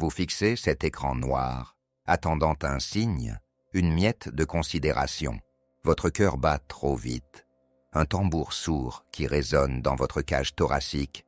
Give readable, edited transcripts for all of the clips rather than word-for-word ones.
Vous fixez cet écran noir, attendant un signe, une miette de considération. Votre cœur bat trop vite. Un tambour sourd qui résonne dans votre cage thoracique,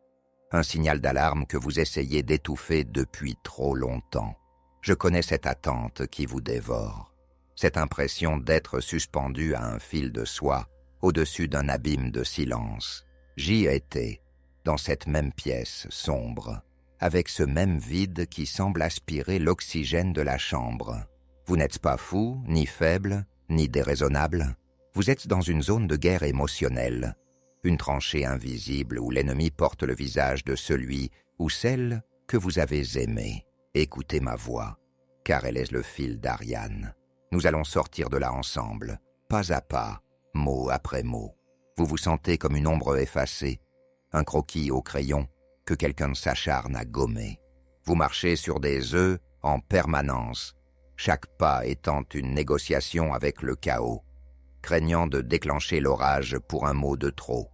un signal d'alarme que vous essayez d'étouffer depuis trop longtemps. Je connais cette attente qui vous dévore, cette impression d'être suspendu à un fil de soie, au-dessus d'un abîme de silence. J'y étais, dans cette même pièce sombre, avec ce même vide qui semble aspirer l'oxygène de la chambre. Vous n'êtes pas fou, ni faible, ni déraisonnable. Vous êtes dans une zone de guerre émotionnelle, une tranchée invisible où l'ennemi porte le visage de celui ou celle que vous avez aimé. Écoutez ma voix, car elle est le fil d'Ariane. Nous allons sortir de là ensemble, pas à pas, mot après mot. Vous vous sentez comme une ombre effacée, un croquis au crayon que quelqu'un s'acharne à gommer. Vous marchez sur des œufs en permanence, chaque pas étant une négociation avec le chaos, craignant de déclencher l'orage pour un mot de trop,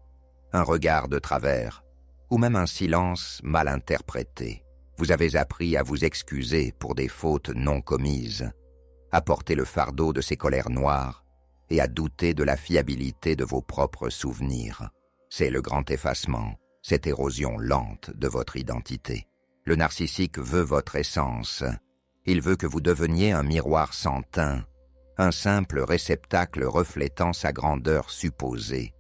un regard de travers, ou même un silence mal interprété. Vous avez appris à vous excuser pour des fautes non commises, à porter le fardeau de ces colères noires et à douter de la fiabilité de vos propres souvenirs. C'est le grand effacement, cette érosion lente de votre identité. Le narcissique veut votre essence. Il veut que vous deveniez un miroir sans teint, un simple réceptacle reflétant sa grandeur supposée,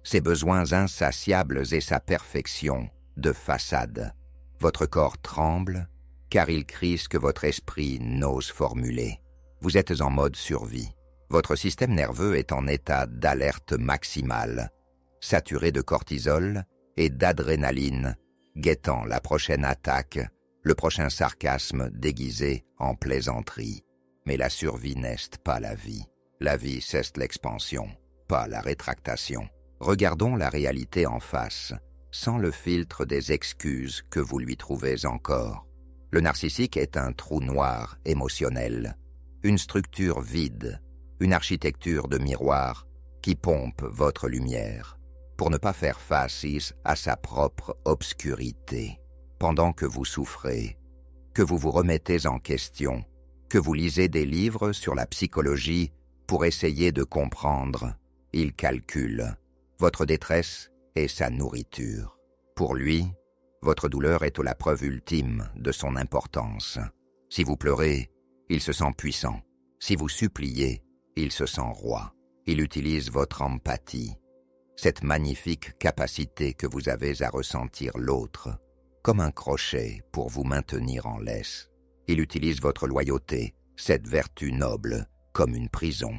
ses besoins insatiables et sa perfection de façade. Votre corps tremble, car il crie ce que votre esprit n'ose formuler. Vous êtes en mode survie. Votre système nerveux est en état d'alerte maximale, saturé de cortisol et d'adrénaline, guettant la prochaine attaque, le prochain sarcasme déguisé en plaisanterie. Mais la survie n'est pas la vie. La vie, c'est l'expansion, pas la rétractation. Regardons la réalité en face, sans le filtre des excuses que vous lui trouvez encore. Le narcissique est un trou noir émotionnel, une structure vide, une architecture de miroir qui pompe votre lumière, pour ne pas faire face à sa propre obscurité. Pendant que vous souffrez, que vous vous remettez en question, que vous lisez des livres sur la psychologie pour essayer de comprendre, il calcule. Votre détresse est sa nourriture. Pour lui, votre douleur est la preuve ultime de son importance. Si vous pleurez, il se sent puissant. Si vous suppliez, il se sent roi. Il utilise votre empathie, cette magnifique capacité que vous avez à ressentir l'autre, comme un crochet pour vous maintenir en laisse. Il utilise votre loyauté, cette vertu noble, comme une prison.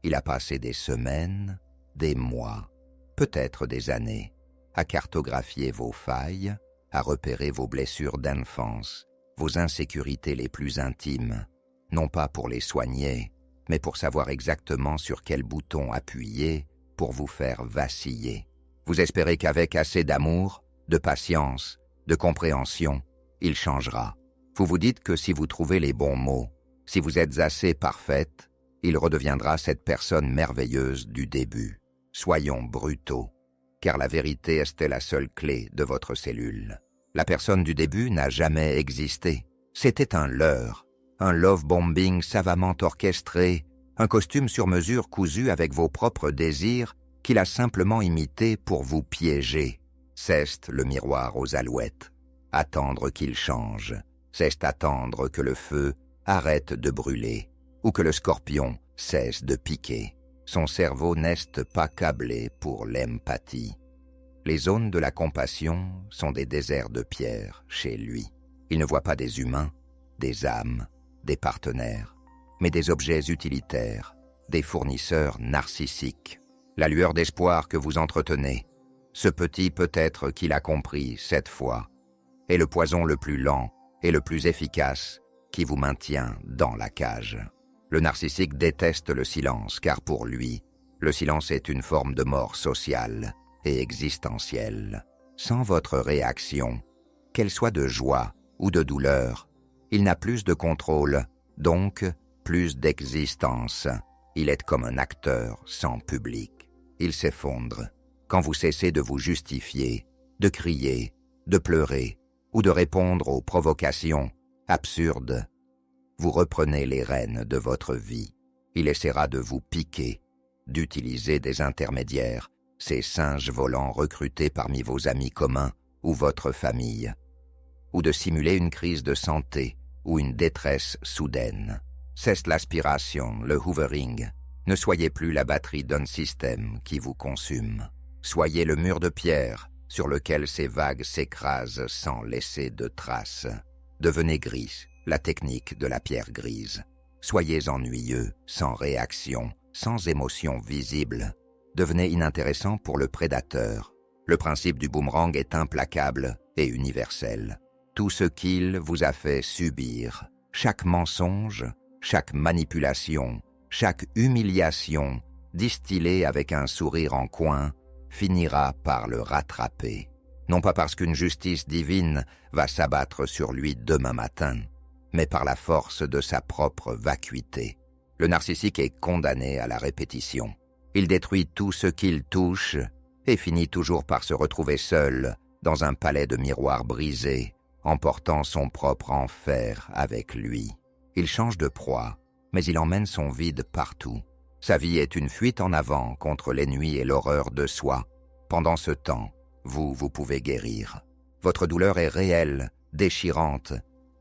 Il a passé des semaines, des mois, peut-être des années, à cartographier vos failles, à repérer vos blessures d'enfance, vos insécurités les plus intimes, non pas pour les soigner, mais pour savoir exactement sur quel bouton appuyer pour vous faire vaciller. Vous espérez qu'avec assez d'amour, de patience, de compréhension, il changera. Vous vous dites que si vous trouvez les bons mots, si vous êtes assez parfaite, il redeviendra cette personne merveilleuse du début. Soyons brutaux, car la vérité est la seule clé de votre cellule. La personne du début n'a jamais existé. C'était un leurre, un love-bombing savamment orchestré, un costume sur mesure cousu avec vos propres désirs qu'il a simplement imité pour vous piéger. C'est le miroir aux alouettes. Attendre qu'il change, c'est attendre que le feu arrête de brûler ou que le scorpion cesse de piquer. Son cerveau n'est pas câblé pour l'empathie. Les zones de la compassion sont des déserts de pierre chez lui. Il ne voit pas des humains, des âmes, des partenaires, mais des objets utilitaires, des fournisseurs narcissiques. La lueur d'espoir que vous entretenez, ce petit peut-être qu'il a compris cette fois, est le poison le plus lent et le plus efficace qui vous maintient dans la cage. Le narcissique déteste le silence car pour lui, le silence est une forme de mort sociale et existentielle. Sans votre réaction, qu'elle soit de joie ou de douleur, il n'a plus de contrôle, donc plus d'existence. Il est comme un acteur sans public. Il s'effondre quand vous cessez de vous justifier, de crier, de pleurer ou de répondre aux provocations Absurde. Vous reprenez les rênes de votre vie. Il essaiera de vous piquer, d'utiliser des intermédiaires, ces singes volants recrutés parmi vos amis communs ou votre famille, ou de simuler une crise de santé ou une détresse soudaine. Cesse l'aspiration, le hoovering. Ne soyez plus la batterie d'un système qui vous consume. Soyez le mur de pierre sur lequel ces vagues s'écrasent sans laisser de traces. Devenez gris, la technique de la pierre grise. Soyez ennuyeux, sans réaction, sans émotion visible. Devenez inintéressant pour le prédateur. Le principe du boomerang est implacable et universel. Tout ce qu'il vous a fait subir, chaque mensonge, chaque manipulation, chaque humiliation, distillée avec un sourire en coin, finira par le rattraper. Non pas parce qu'une justice divine va s'abattre sur lui demain matin, mais par la force de sa propre vacuité. Le narcissique est condamné à la répétition. Il détruit tout ce qu'il touche et finit toujours par se retrouver seul dans un palais de miroirs brisés, emportant son propre enfer avec lui. Il change de proie, mais il emmène son vide partout. Sa vie est une fuite en avant contre les nuits et l'horreur de soi. Pendant ce temps, vous pouvez guérir. Votre douleur est réelle, déchirante,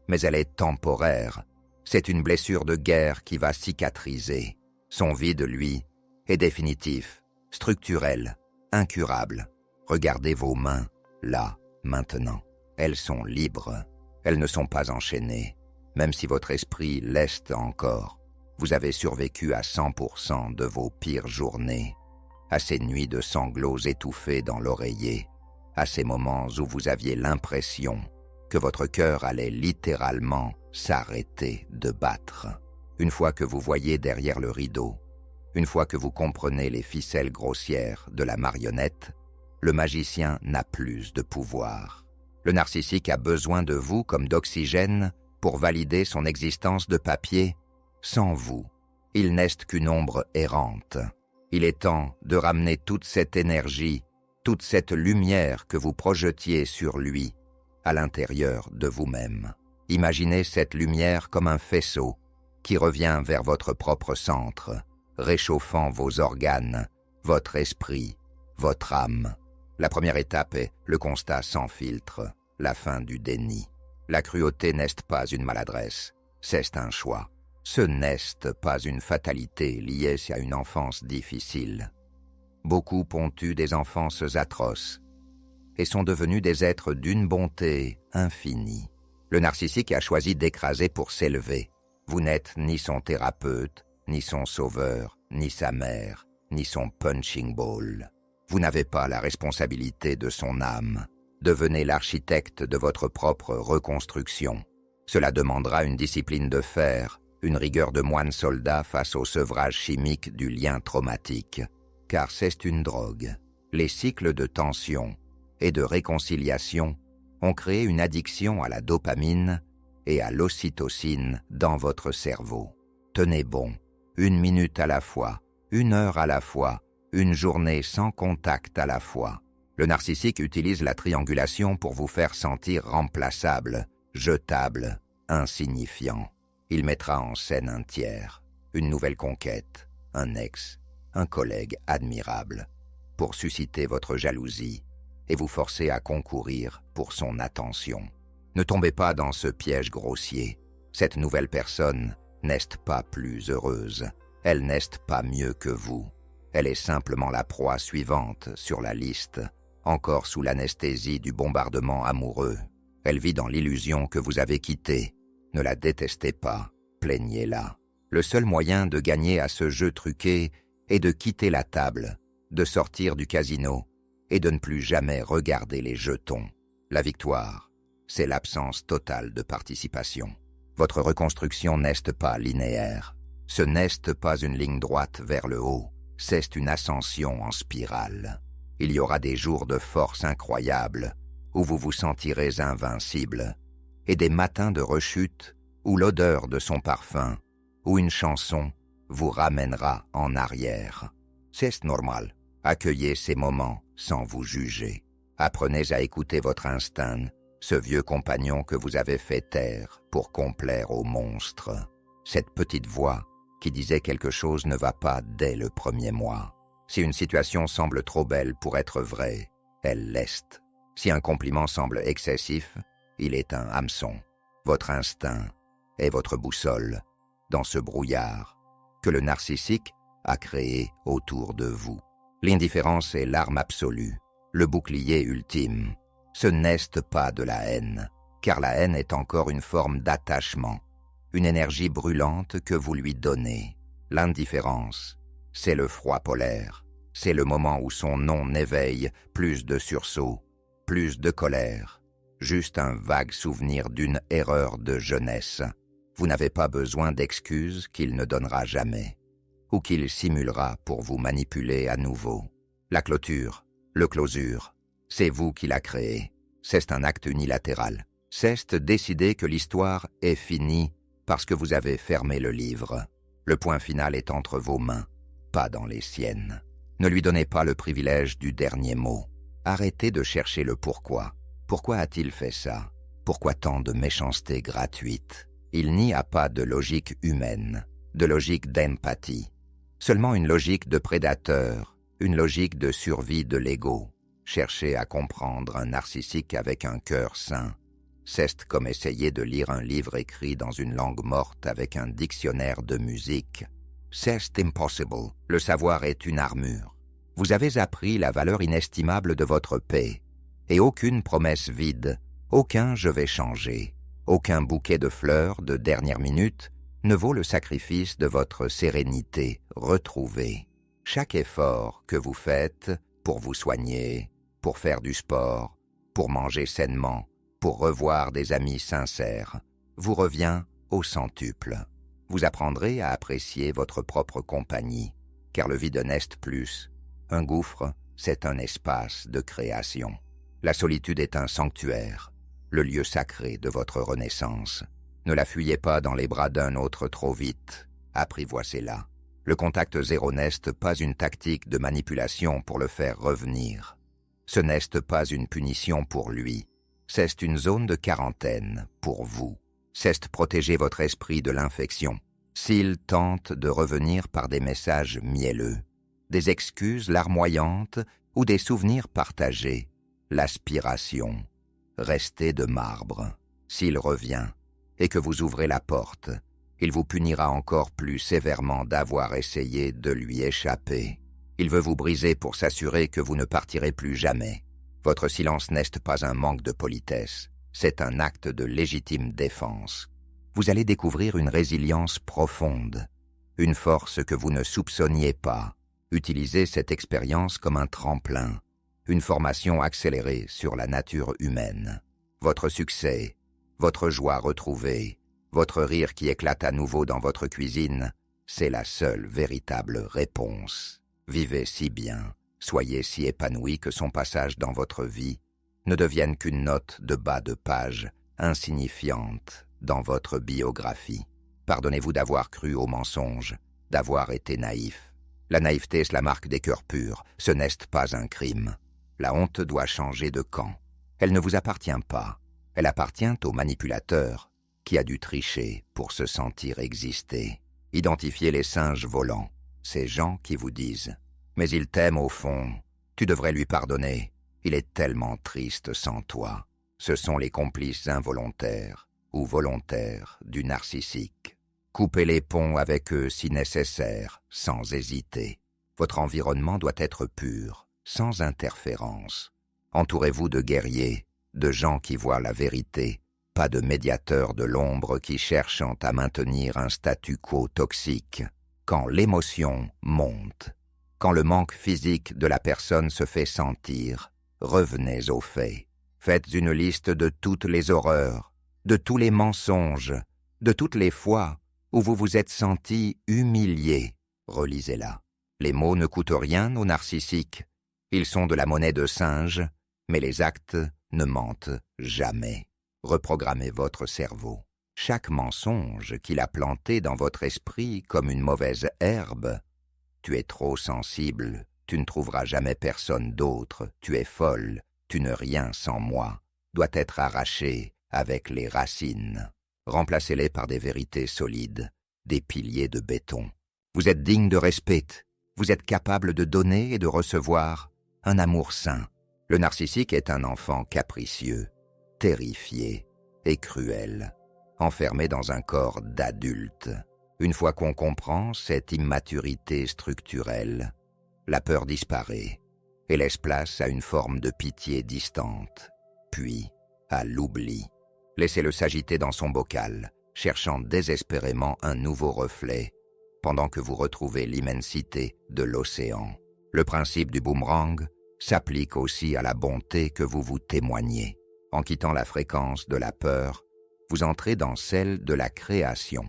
mais elle est temporaire. C'est une blessure de guerre qui va cicatriser. Son vide, lui, est définitif, structurel, incurable. Regardez vos mains, là, maintenant. Elles sont libres. Elles ne sont pas enchaînées. Même si votre esprit leste encore, vous avez survécu à 100% de vos pires journées, à ces nuits de sanglots étouffés dans l'oreiller, à ces moments où vous aviez l'impression que votre cœur allait littéralement s'arrêter de battre. Une fois que vous voyez derrière le rideau, une fois que vous comprenez les ficelles grossières de la marionnette, le magicien n'a plus de pouvoir. Le narcissique a besoin de vous comme d'oxygène pour valider son existence de papier. Sans vous, il n'est qu'une ombre errante. Il est temps de ramener toute cette énergie, toute cette lumière que vous projetiez sur lui, à l'intérieur de vous-même. Imaginez cette lumière comme un faisceau qui revient vers votre propre centre, réchauffant vos organes, votre esprit, votre âme. La première étape est le constat sans filtre, la fin du déni. La cruauté n'est pas une maladresse, c'est un choix. Ce n'est pas une fatalité liée à une enfance difficile. Beaucoup ont eu des enfances atroces et sont devenus des êtres d'une bonté infinie. Le narcissique a choisi d'écraser pour s'élever. Vous n'êtes ni son thérapeute, ni son sauveur, ni sa mère, ni son punching ball. Vous n'avez pas la responsabilité de son âme. Devenez l'architecte de votre propre reconstruction. Cela demandera une discipline de fer, une rigueur de moine soldat face au sevrage chimique du lien traumatique. Car c'est une drogue. Les cycles de tension et de réconciliation ont créé une addiction à la dopamine et à l'ocytocine dans votre cerveau. Tenez bon, 1 minute à la fois, 1 heure à la fois, une journée sans contact à la fois. Le narcissique utilise la triangulation pour vous faire sentir remplaçable, jetable, insignifiant. Il mettra en scène un tiers, une nouvelle conquête, un ex, un collègue admirable, pour susciter votre jalousie et vous forcer à concourir pour son attention. Ne tombez pas dans ce piège grossier. Cette nouvelle personne n'est pas plus heureuse. Elle n'est pas mieux que vous. Elle est simplement la proie suivante sur la liste, encore sous l'anesthésie du bombardement amoureux. Elle vit dans l'illusion que vous avez quittée. Ne la détestez pas, plaignez-la. Le seul moyen de gagner à ce jeu truqué est de quitter la table, de sortir du casino et de ne plus jamais regarder les jetons. La victoire, c'est l'absence totale de participation. Votre reconstruction n'est pas linéaire. Ce n'est pas une ligne droite vers le haut, c'est une ascension en spirale. Il y aura des jours de force incroyable où vous vous sentirez invincible et des matins de rechute où l'odeur de son parfum ou une chanson vous ramènera en arrière. C'est normal. Accueillez ces moments sans vous juger. Apprenez à écouter votre instinct ce vieux compagnon que vous avez fait taire pour complaire au monstre, cette petite voix qui disait quelque chose ne va pas dès le premier mois. Si une situation semble trop belle pour être vraie, elle l'est. Si un compliment semble excessif, il est un hameçon. Votre instinct est votre boussole dans ce brouillard que le narcissique a créé autour de vous. L'indifférence est l'arme absolue, le bouclier ultime. Ce n'est pas de la haine, car la haine est encore une forme d'attachement, une énergie brûlante que vous lui donnez. L'indifférence, c'est le froid polaire, c'est le moment où son nom éveille plus de sursaut, plus de colère, juste un vague souvenir d'une erreur de jeunesse. Vous n'avez pas besoin d'excuses qu'il ne donnera jamais, ou qu'il simulera pour vous manipuler à nouveau. La clôture, le closure, c'est vous qui l'a créé. C'est un acte unilatéral. C'est décider que l'histoire est finie parce que vous avez fermé le livre. Le point final est entre vos mains, pas dans les siennes. Ne lui donnez pas le privilège du dernier mot. Arrêtez de chercher le pourquoi. Pourquoi a-t-il fait ça? Pourquoi tant de méchanceté gratuite? Il n'y a pas de logique humaine, de logique d'empathie. Seulement une logique de prédateur, une logique de survie de l'ego. Cherchez à comprendre un narcissique avec un cœur sain. C'est comme essayer de lire un livre écrit dans une langue morte avec un dictionnaire de musique. C'est impossible. Le savoir est une armure. Vous avez appris la valeur inestimable de votre paix. Et aucune promesse vide, aucun « je vais changer », aucun bouquet de fleurs de dernière minute ne vaut le sacrifice de votre sérénité retrouvée. Chaque effort que vous faites pour vous soigner, pour faire du sport, pour manger sainement, pour revoir des amis sincères, vous revient au centuple. Vous apprendrez à apprécier votre propre compagnie, car le vide n'est plus. Un gouffre, c'est un espace de création. La solitude est un sanctuaire, le lieu sacré de votre renaissance. Ne la fuyez pas dans les bras d'un autre trop vite, apprivoisez-la. Le contact zéro n'est pas une tactique de manipulation pour le faire revenir. Ce n'est pas une punition pour lui, c'est une zone de quarantaine pour vous. C'est protéger votre esprit de l'infection. S'il tente de revenir par des messages mielleux, des excuses larmoyantes ou des souvenirs partagés, l'aspiration, restez de marbre. S'il revient et que vous ouvrez la porte, il vous punira encore plus sévèrement d'avoir essayé de lui échapper. Il veut vous briser pour s'assurer que vous ne partirez plus jamais. Votre silence n'est pas un manque de politesse, c'est un acte de légitime défense. Vous allez découvrir une résilience profonde, une force que vous ne soupçonniez pas. Utilisez cette expérience comme un tremplin, une formation accélérée sur la nature humaine. Votre succès, votre joie retrouvée, votre rire qui éclate à nouveau dans votre cuisine, c'est la seule véritable réponse. Vivez si bien, soyez si épanoui que son passage dans votre vie ne devienne qu'une note de bas de page, insignifiante dans votre biographie. Pardonnez-vous d'avoir cru aux mensonges, d'avoir été naïf. La naïveté est la marque des cœurs purs, ce n'est pas un crime. La honte doit changer de camp. Elle ne vous appartient pas, elle appartient au manipulateur qui a dû tricher pour se sentir exister. Identifiez les singes volants, ces gens qui vous disent « Mais il t'aime au fond, tu devrais lui pardonner, il est tellement triste sans toi ». Ce sont les complices involontaires ou volontaires du narcissique. Coupez les ponts avec eux si nécessaire, sans hésiter. Votre environnement doit être pur, sans interférence. Entourez-vous de guerriers, de gens qui voient la vérité, pas de médiateurs de l'ombre qui cherchent à maintenir un statu quo toxique. Quand l'émotion monte, quand le manque physique de la personne se fait sentir, revenez aux faits. Faites une liste de toutes les horreurs, de tous les mensonges, de toutes les fois où vous vous êtes senti humilié. Relisez-la. Les mots ne coûtent rien aux narcissiques. Ils sont de la monnaie de singe, mais les actes ne mentent jamais. Reprogrammez votre cerveau. Chaque mensonge qu'il a planté dans votre esprit comme une mauvaise herbe. Tu es trop sensible, tu ne trouveras jamais personne d'autre, tu es folle, tu n'es rien sans moi. doit être arraché avec les racines. Remplacez-les par des vérités solides, des piliers de béton. Vous êtes digne de respect, vous êtes capable de donner et de recevoir un amour sain. Le narcissique est un enfant capricieux, terrifié et cruel, enfermé dans un corps d'adulte. Une fois qu'on comprend cette immaturité structurelle, la peur disparaît et laisse place à une forme de pitié distante, puis à l'oubli. Laissez-le s'agiter dans son bocal, cherchant désespérément un nouveau reflet, pendant que vous retrouvez l'immensité de l'océan. Le principe du boomerang s'applique aussi à la bonté que vous vous témoignez. En quittant la fréquence de la peur, vous entrez dans celle de la création.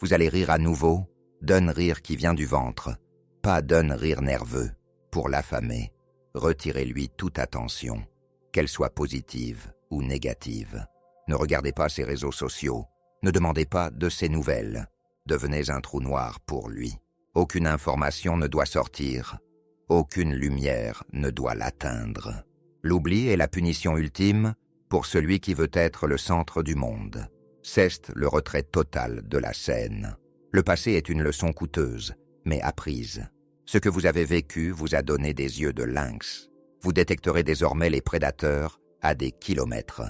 Vous allez rire à nouveau, d'un rire qui vient du ventre, pas d'un rire nerveux. Pour l'affamer, retirez-lui toute attention, qu'elle soit positive ou négative. Ne regardez pas ses réseaux sociaux, ne demandez pas de ses nouvelles. Devenez un trou noir pour lui. Aucune information ne doit sortir, aucune lumière ne doit l'atteindre. L'oubli est la punition ultime pour celui qui veut être le centre du monde. C'est le retrait total de la scène. Le passé est une leçon coûteuse, mais apprise. Ce que vous avez vécu vous a donné des yeux de lynx. Vous détecterez désormais les prédateurs à des kilomètres.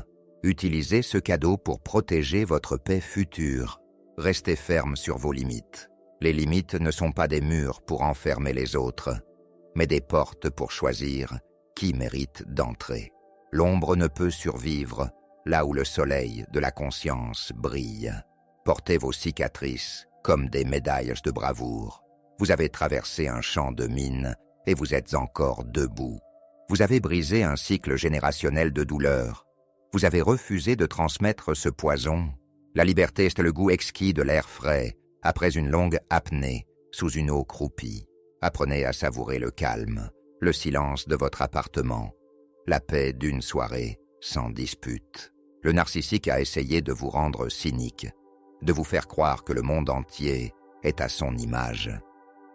Utilisez ce cadeau pour protéger votre paix future. Restez ferme sur vos limites. Les limites ne sont pas des murs pour enfermer les autres, mais des portes pour choisir qui mérite d'entrer. L'ombre ne peut survivre là où le soleil de la conscience brille. Portez vos cicatrices comme des médailles de bravoure. Vous avez traversé un champ de mines et vous êtes encore debout. Vous avez brisé un cycle générationnel de douleur. Vous avez refusé de transmettre ce poison. La liberté est le goût exquis de l'air frais, après une longue apnée, sous une eau croupie. Apprenez à savourer le calme, le silence de votre appartement, la paix d'une soirée sans dispute. Le narcissique a essayé de vous rendre cynique, de vous faire croire que le monde entier est à son image.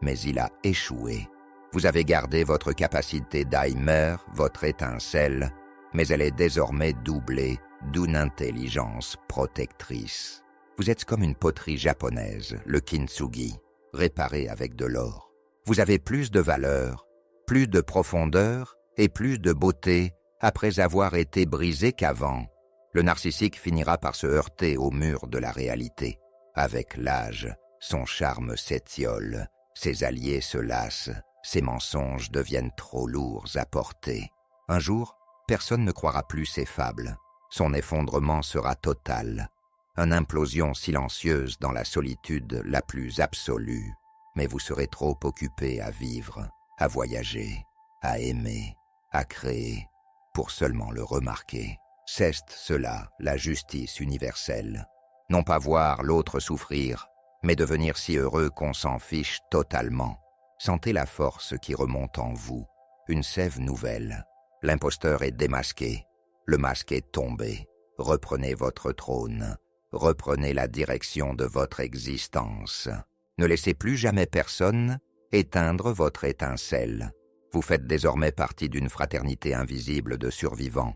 Mais il a échoué. Vous avez gardé votre capacité d'Heimer, votre étincelle, mais elle est désormais doublée d'une intelligence protectrice. Vous êtes comme une poterie japonaise, le kintsugi, réparée avec de l'or. Vous avez plus de valeur, plus de profondeur et plus de beauté après avoir été brisé qu'avant. Le narcissique finira par se heurter au mur de la réalité. Avec l'âge, son charme s'étiole, ses alliés se lassent, ses mensonges deviennent trop lourds à porter. Un jour, personne ne croira plus ses fables. Son effondrement sera total. Une implosion silencieuse dans la solitude la plus absolue. Mais vous serez trop occupé à vivre, à voyager, à aimer, à créer, pour seulement le remarquer. C'est cela, la justice universelle. Non pas voir l'autre souffrir, mais devenir si heureux qu'on s'en fiche totalement. Sentez la force qui remonte en vous, une sève nouvelle. L'imposteur est démasqué, le masque est tombé. Reprenez votre trône, reprenez la direction de votre existence. Ne laissez plus jamais personne éteindre votre étincelle. Vous faites désormais partie d'une fraternité invisible de survivants,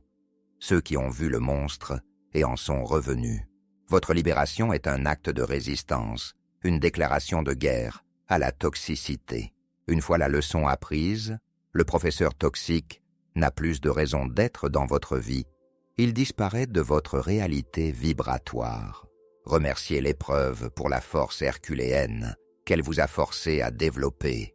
ceux qui ont vu le monstre et en sont revenus. Votre libération est un acte de résistance, une déclaration de guerre à la toxicité. Une fois la leçon apprise, le professeur toxique n'a plus de raison d'être dans votre vie. Il disparaît de votre réalité vibratoire. Remerciez l'épreuve pour la force herculéenne qu'elle vous a forcé à développer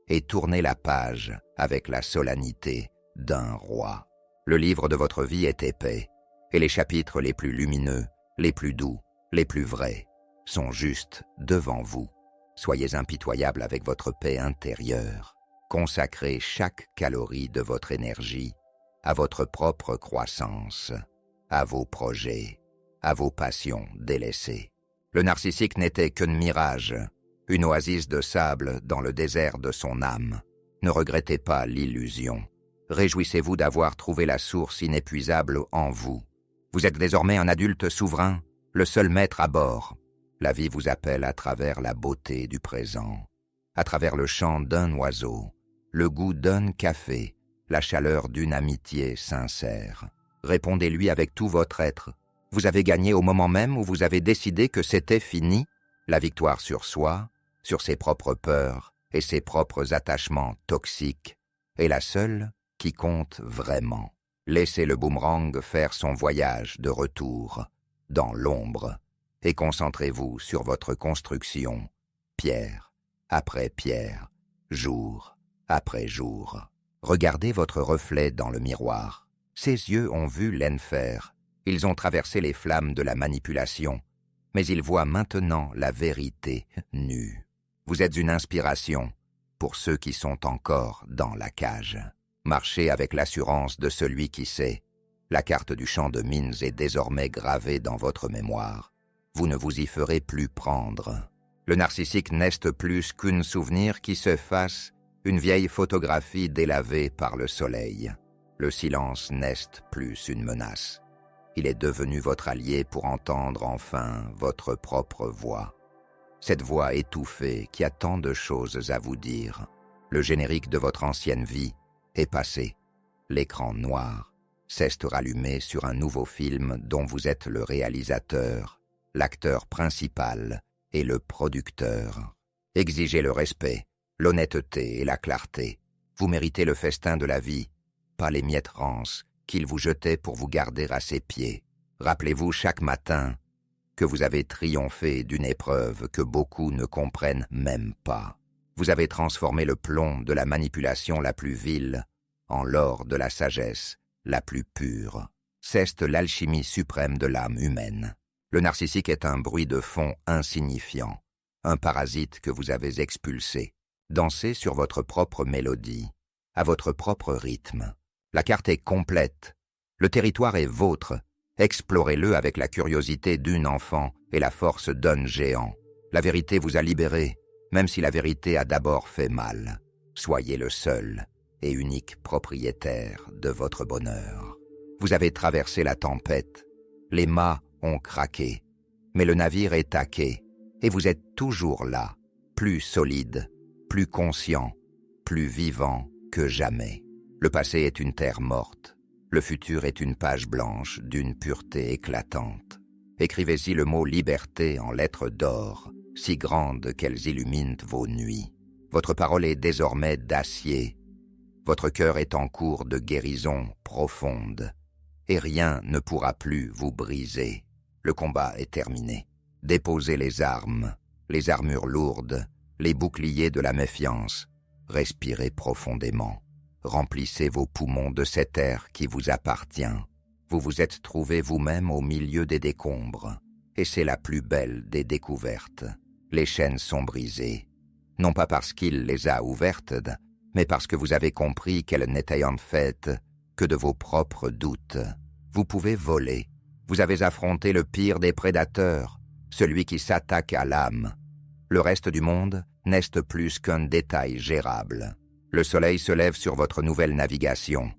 et tournez la page avec la solennité d'un roi. Le livre de votre vie est épais et les chapitres les plus lumineux, les plus doux, les plus vrais sont juste devant vous. Soyez impitoyable avec votre paix intérieure. Consacrez chaque calorie de votre énergie à votre propre croissance, à vos projets, à vos passions délaissées. Le narcissique n'était qu'un mirage, une oasis de sable dans le désert de son âme. Ne regrettez pas l'illusion. Réjouissez-vous d'avoir trouvé la source inépuisable en vous. Vous êtes désormais un adulte souverain, le seul maître à bord. La vie vous appelle à travers la beauté du présent, à travers le chant d'un oiseau, le goût d'un café, la chaleur d'une amitié sincère. Répondez-lui avec tout votre être. Vous avez gagné au moment même où vous avez décidé que c'était fini. La victoire sur soi, sur ses propres peurs et ses propres attachements toxiques est la seule qui compte vraiment. Laissez le boomerang faire son voyage de retour dans l'ombre et concentrez-vous sur votre construction, pierre après pierre, jour après jour. Regardez votre reflet dans le miroir. Ses yeux ont vu l'enfer. Ils ont traversé les flammes de la manipulation, mais ils voient maintenant la vérité nue. Vous êtes une inspiration pour ceux qui sont encore dans la cage. Marchez avec l'assurance de celui qui sait. La carte du champ de mines est désormais gravée dans votre mémoire. Vous ne vous y ferez plus prendre. Le narcissique n'est plus qu'un souvenir qui se fasse une vieille photographie délavée par le soleil. Le silence n'est plus une menace. Il est devenu votre allié pour entendre enfin votre propre voix. Cette voix étouffée qui a tant de choses à vous dire. Le générique de votre ancienne vie est passé. L'écran noir cesse de rallumer sur un nouveau film dont vous êtes le réalisateur, l'acteur principal et le producteur. Exigez le respect, l'honnêteté et la clarté. Vous méritez le festin de la vie, pas les miettes rances qu'il vous jetait pour vous garder à ses pieds. Rappelez-vous chaque matin que vous avez triomphé d'une épreuve que beaucoup ne comprennent même pas. Vous avez transformé le plomb de la manipulation la plus vile en l'or de la sagesse la plus pure. C'est l'alchimie suprême de l'âme humaine. Le narcissique est un bruit de fond insignifiant, un parasite que vous avez expulsé. Dansez sur votre propre mélodie, à votre propre rythme. La carte est complète. Le territoire est vôtre. Explorez-le avec la curiosité d'une enfant et la force d'un géant. La vérité vous a libéré, même si la vérité a d'abord fait mal. Soyez le seul et unique propriétaire de votre bonheur. Vous avez traversé la tempête. Les mâts ont craqué, mais le navire est taqué, et vous êtes toujours là, plus solide, plus conscient, plus vivant que jamais. Le passé est une terre morte. Le futur est une page blanche d'une pureté éclatante. Écrivez-y le mot liberté en lettres d'or, si grandes qu'elles illuminent vos nuits. Votre parole est désormais d'acier. Votre cœur est en cours de guérison profonde, et rien ne pourra plus vous briser. Le combat est terminé. Déposez les armes, les armures lourdes, les boucliers de la méfiance. Respirez profondément. Remplissez vos poumons de cet air qui vous appartient. Vous vous êtes trouvé vous-même au milieu des décombres, et c'est la plus belle des découvertes. Les chaînes sont brisées, non pas parce qu'il les a ouvertes, mais parce que vous avez compris qu'elles n'étaient en fait que de vos propres doutes. Vous pouvez voler. Vous avez affronté le pire des prédateurs, celui qui s'attaque à l'âme. Le reste du monde n'est plus qu'un détail gérable. Le soleil se lève sur votre nouvelle navigation,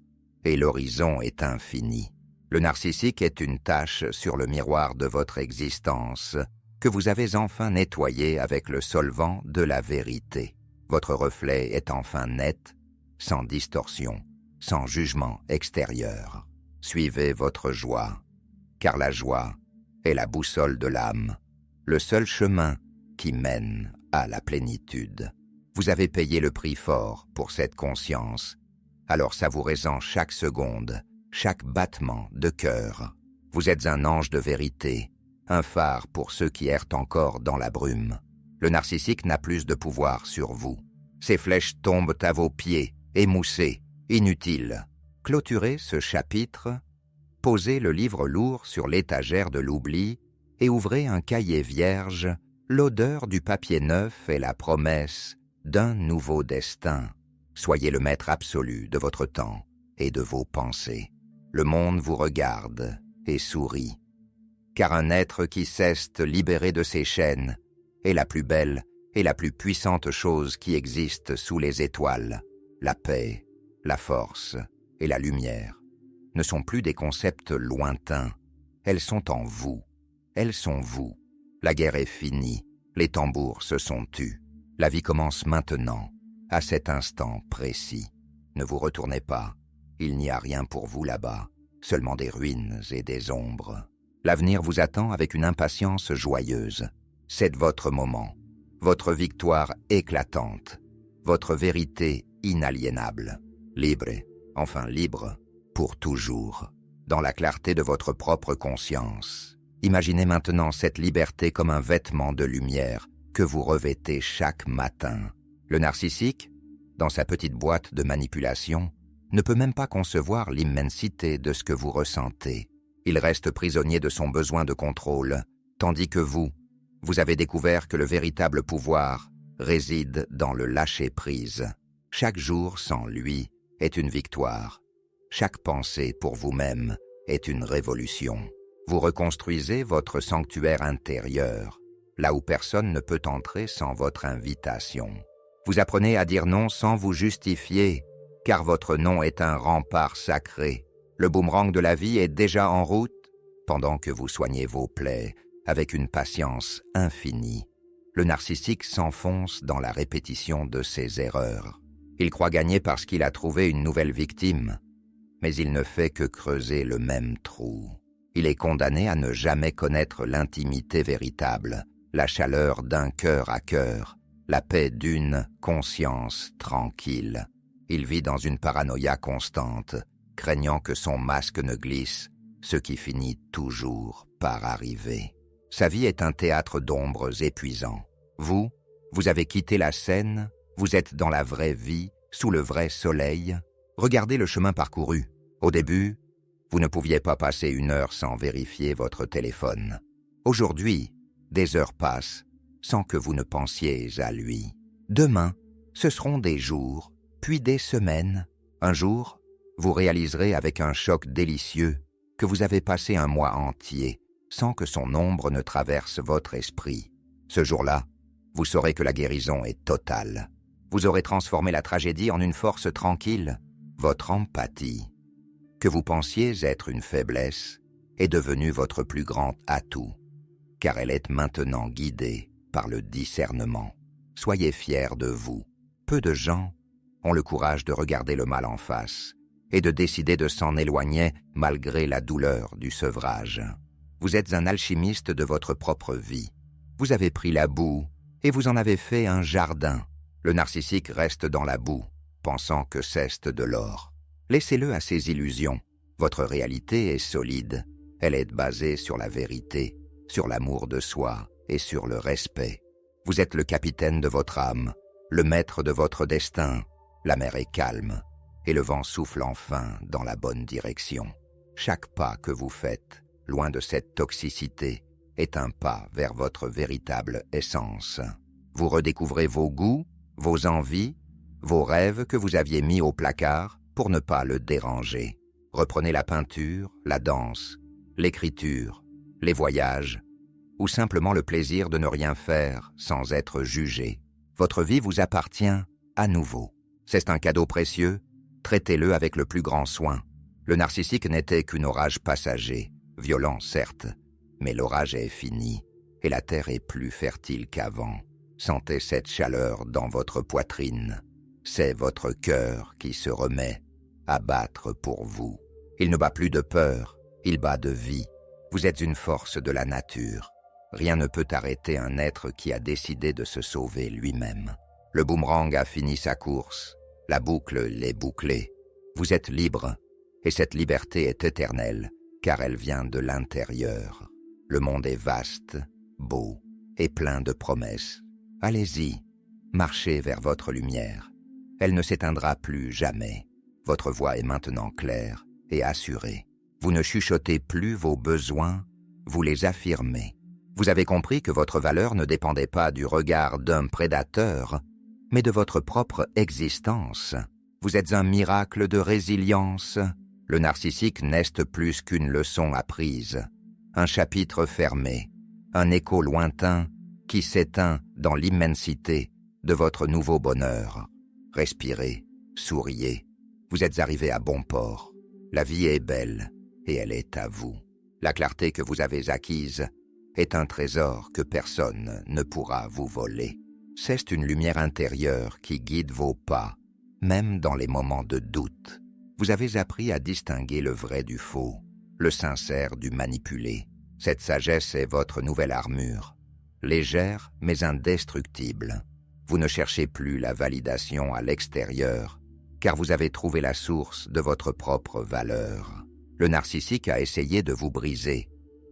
et l'horizon est infini. Le narcissique est une tache sur le miroir de votre existence, que vous avez enfin nettoyé avec le solvant de la vérité. Votre reflet est enfin net, sans distorsion, sans jugement extérieur. Suivez votre joie, car la joie est la boussole de l'âme, le seul chemin qui mène à la plénitude. Vous avez payé le prix fort pour cette conscience, alors savourez-en chaque seconde, chaque battement de cœur. Vous êtes un ange de vérité, un phare pour ceux qui errent encore dans la brume. Le narcissique n'a plus de pouvoir sur vous. Ses flèches tombent à vos pieds, émoussées, inutiles. Clôturez ce chapitre, posez le livre lourd sur l'étagère de l'oubli et ouvrez un cahier vierge, l'odeur du papier neuf et la promesse d'un nouveau destin. Soyez le maître absolu de votre temps et de vos pensées. Le monde vous regarde et sourit, car un être qui cesse libéré de ses chaînes est la plus belle et la plus puissante chose qui existe sous les étoiles. La paix, la force et la lumière ne sont plus des concepts lointains. Elles sont en vous. Elles sont vous. La guerre est finie. Les tambours se sont tus. La vie commence maintenant, à cet instant précis. Ne vous retournez pas. Il n'y a rien pour vous là-bas. seulement des ruines et des ombres. L'avenir vous attend avec une impatience joyeuse. C'est votre moment, votre victoire éclatante, votre vérité inaliénable, libre, enfin libre, pour toujours, dans la clarté de votre propre conscience. Imaginez maintenant cette liberté comme un vêtement de lumière que vous revêtez chaque matin. Le narcissique, dans sa petite boîte de manipulation, ne peut même pas concevoir l'immensité de ce que vous ressentez. Il reste prisonnier de son besoin de contrôle, tandis que vous avez découvert que le véritable pouvoir réside dans le lâcher-prise. Chaque jour sans lui est une victoire. Chaque pensée pour vous-même est une révolution. Vous reconstruisez votre sanctuaire intérieur, là où personne ne peut entrer sans votre invitation. Vous apprenez à dire non sans vous justifier, car votre non est un rempart sacré. Le boomerang de la vie est déjà en route, pendant que vous soignez vos plaies avec une patience infinie. Le narcissique s'enfonce dans la répétition de ses erreurs. Il croit gagner parce qu'il a trouvé une nouvelle victime, mais il ne fait que creuser le même trou. Il est condamné à ne jamais connaître l'intimité véritable, la chaleur d'un cœur à cœur, la paix d'une conscience tranquille. Il vit dans une paranoïa constante, craignant que son masque ne glisse, ce qui finit toujours par arriver. Sa vie est un théâtre d'ombres épuisant. Vous avez quitté la scène, vous êtes dans la vraie vie, sous le vrai soleil. Regardez le chemin parcouru. Au début, vous ne pouviez pas passer 1 heure sans vérifier votre téléphone. Aujourd'hui, des heures passent sans que vous ne pensiez à lui. Demain, ce seront des jours, puis des semaines. Un jour, vous réaliserez avec un choc délicieux que vous avez passé 1 mois entier sans que son ombre ne traverse votre esprit. Ce jour-là, vous saurez que la guérison est totale. Vous aurez transformé la tragédie en une force tranquille. Votre empathie, que vous pensiez être une faiblesse, est devenue votre plus grand atout, car elle est maintenant guidée par le discernement. Soyez fiers de vous. Peu de gens ont le courage de regarder le mal en face et de décider de s'en éloigner malgré la douleur du sevrage. Vous êtes un alchimiste de votre propre vie. Vous avez pris la boue et vous en avez fait un jardin. Le narcissique reste dans la boue, pensant que c'est de l'or. Laissez-le à ses illusions. Votre réalité est solide. Elle est basée sur la vérité, sur l'amour de soi et sur le respect. Vous êtes le capitaine de votre âme, le maître de votre destin. La mer est calme et le vent souffle enfin dans la bonne direction. Chaque pas que vous faites, loin de cette toxicité, est un pas vers votre véritable essence. Vous redécouvrez vos goûts, vos envies, vos rêves que vous aviez mis au placard pour ne pas le déranger. Reprenez la peinture, la danse, l'écriture, les voyages, ou simplement le plaisir de ne rien faire sans être jugé. Votre vie vous appartient à nouveau. C'est un cadeau précieux, traitez-le avec le plus grand soin. Le narcissique n'était qu'un orage passager, violent certes, mais l'orage est fini et la terre est plus fertile qu'avant. Sentez cette chaleur dans votre poitrine. C'est votre cœur qui se remet à battre pour vous. Il ne bat plus de peur, il bat de vie. Vous êtes une force de la nature. Rien ne peut arrêter un être qui a décidé de se sauver lui-même. Le boomerang a fini sa course, la boucle l'est bouclée. Vous êtes libre, et cette liberté est éternelle, car elle vient de l'intérieur. Le monde est vaste, beau et plein de promesses. Allez-y, marchez vers votre lumière. Elle ne s'éteindra plus jamais. Votre voix est maintenant claire et assurée. Vous ne chuchotez plus vos besoins, vous les affirmez. Vous avez compris que votre valeur ne dépendait pas du regard d'un prédateur, mais de votre propre existence. Vous êtes un miracle de résilience. Le narcissique n'est plus qu'une leçon apprise, un chapitre fermé, un écho lointain qui s'éteint dans l'immensité de votre nouveau bonheur. Respirez, souriez. Vous êtes arrivé à bon port. La vie est belle et elle est à vous. La clarté que vous avez acquise est un trésor que personne ne pourra vous voler. C'est une lumière intérieure qui guide vos pas, même dans les moments de doute. Vous avez appris à distinguer le vrai du faux, le sincère du manipulé. Cette sagesse est votre nouvelle armure, légère mais indestructible. Vous ne cherchez plus la validation à l'extérieur, car vous avez trouvé la source de votre propre valeur. Le narcissique a essayé de vous briser,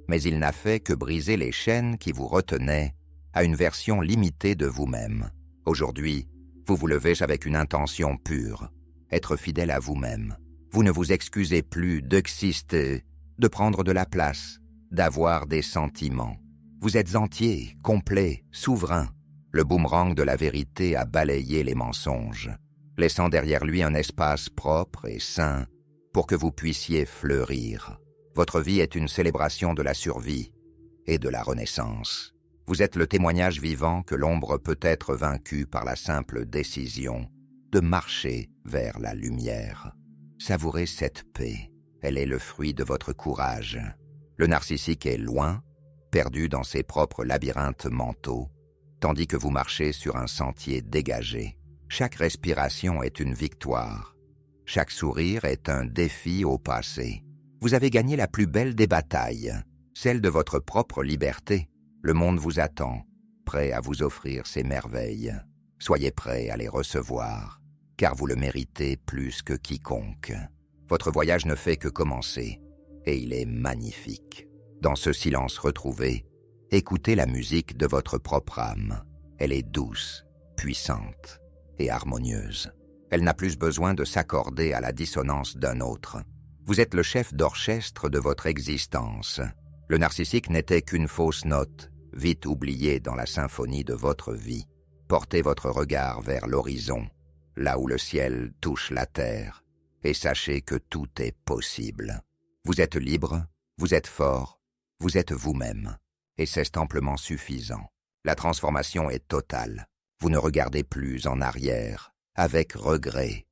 mais il n'a fait que briser les chaînes qui vous retenaient à une version limitée de vous-même. Aujourd'hui, vous vous levez avec une intention pure, être fidèle à vous-même. Vous ne vous excusez plus d'exister, de prendre de la place, d'avoir des sentiments. Vous êtes entier, complet, souverain. Le boomerang de la vérité a balayé les mensonges, laissant derrière lui un espace propre et sain pour que vous puissiez fleurir. Votre vie est une célébration de la survie et de la renaissance. Vous êtes le témoignage vivant que l'ombre peut être vaincue par la simple décision de marcher vers la lumière. Savourez cette paix. Elle est le fruit de votre courage. Le narcissique est loin, perdu dans ses propres labyrinthes mentaux, tandis que vous marchez sur un sentier dégagé. Chaque respiration est une victoire. Chaque sourire est un défi au passé. Vous avez gagné la plus belle des batailles, celle de votre propre liberté. Le monde vous attend, prêt à vous offrir ses merveilles. Soyez prêts à les recevoir, car vous le méritez plus que quiconque. Votre voyage ne fait que commencer, et il est magnifique. Dans ce silence retrouvé, écoutez la musique de votre propre âme. Elle est douce, puissante et harmonieuse. Elle n'a plus besoin de s'accorder à la dissonance d'un autre. Vous êtes le chef d'orchestre de votre existence. Le narcissique n'était qu'une fausse note, vite oubliée dans la symphonie de votre vie. Portez votre regard vers l'horizon, là où le ciel touche la terre, et sachez que tout est possible. Vous êtes libre, vous êtes fort, vous êtes vous-même, et c'est amplement suffisant. La transformation est totale. Vous ne regardez plus en arrière, avec regret,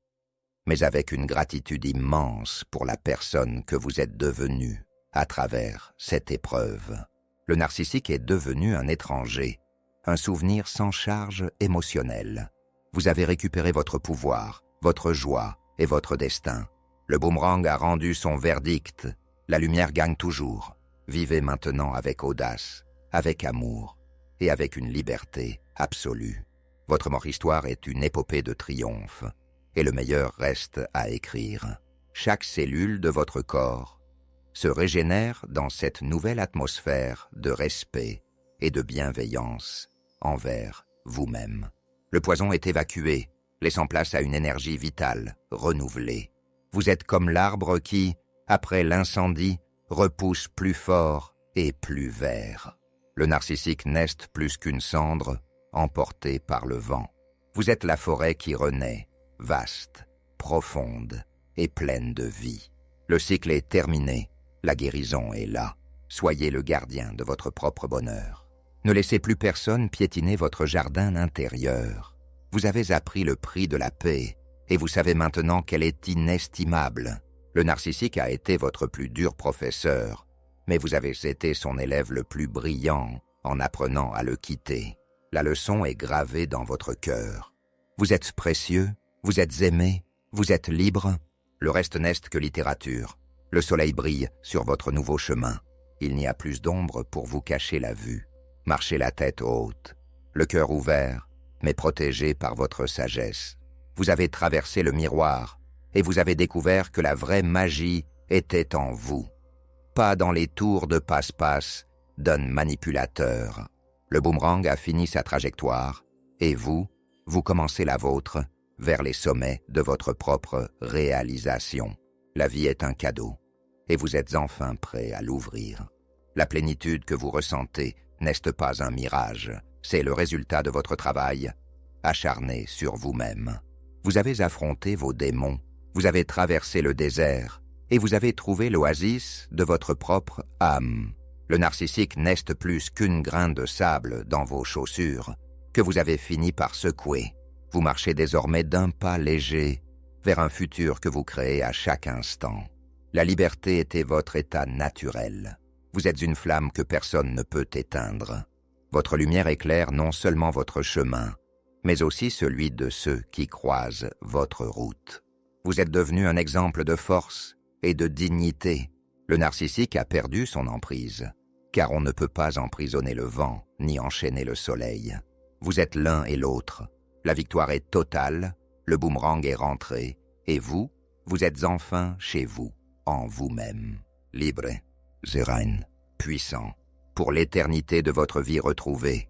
mais avec une gratitude immense pour la personne que vous êtes devenue à travers cette épreuve. Le narcissique est devenu un étranger, un souvenir sans charge émotionnelle. Vous avez récupéré votre pouvoir, votre joie et votre destin. Le boomerang a rendu son verdict. La lumière gagne toujours. Vivez maintenant avec audace, avec amour et avec une liberté absolue. Votre histoire est une épopée de triomphe, et le meilleur reste à écrire. Chaque cellule de votre corps se régénère dans cette nouvelle atmosphère de respect et de bienveillance envers vous-même. Le poison est évacué, laissant place à une énergie vitale, renouvelée. Vous êtes comme l'arbre qui, après l'incendie, repousse plus fort et plus vert. Le narcissique n'est plus qu'une cendre emportée par le vent. Vous êtes la forêt qui renaît, vaste, profonde et pleine de vie. Le cycle est terminé, la guérison est là. Soyez le gardien de votre propre bonheur. Ne laissez plus personne piétiner votre jardin intérieur. Vous avez appris le prix de la paix, et vous savez maintenant qu'elle est inestimable. Le narcissique a été votre plus dur professeur, mais vous avez été son élève le plus brillant en apprenant à le quitter. La leçon est gravée dans votre cœur. Vous êtes précieux, vous êtes aimé, vous êtes libre. Le reste n'est que littérature. Le soleil brille sur votre nouveau chemin. Il n'y a plus d'ombre pour vous cacher la vue. Marchez la tête haute, le cœur ouvert, mais protégé par votre sagesse. Vous avez traversé le miroir et vous avez découvert que la vraie magie était en vous, pas dans les tours de passe-passe d'un manipulateur. Le boomerang a fini sa trajectoire et vous commencez la vôtre vers les sommets de votre propre réalisation. La vie est un cadeau et vous êtes enfin prêt à l'ouvrir. La plénitude que vous ressentez n'est pas un mirage, c'est le résultat de votre travail acharné sur vous-même. Vous avez affronté vos démons, vous avez traversé le désert et vous avez trouvé l'oasis de votre propre âme. Le narcissique n'est plus qu'une grain de sable dans vos chaussures que vous avez fini par secouer. Vous marchez désormais d'un pas léger vers un futur que vous créez à chaque instant. La liberté était votre état naturel. Vous êtes une flamme que personne ne peut éteindre. Votre lumière éclaire non seulement votre chemin, mais aussi celui de ceux qui croisent votre route. Vous êtes devenu un exemple de force et de dignité. Le narcissique a perdu son emprise, car on ne peut pas emprisonner le vent ni enchaîner le soleil. Vous êtes l'un et l'autre. La victoire est totale, le boomerang est rentré, et vous, vous êtes enfin chez vous, en vous-même. Libre, serein, puissant, pour l'éternité de votre vie retrouvée.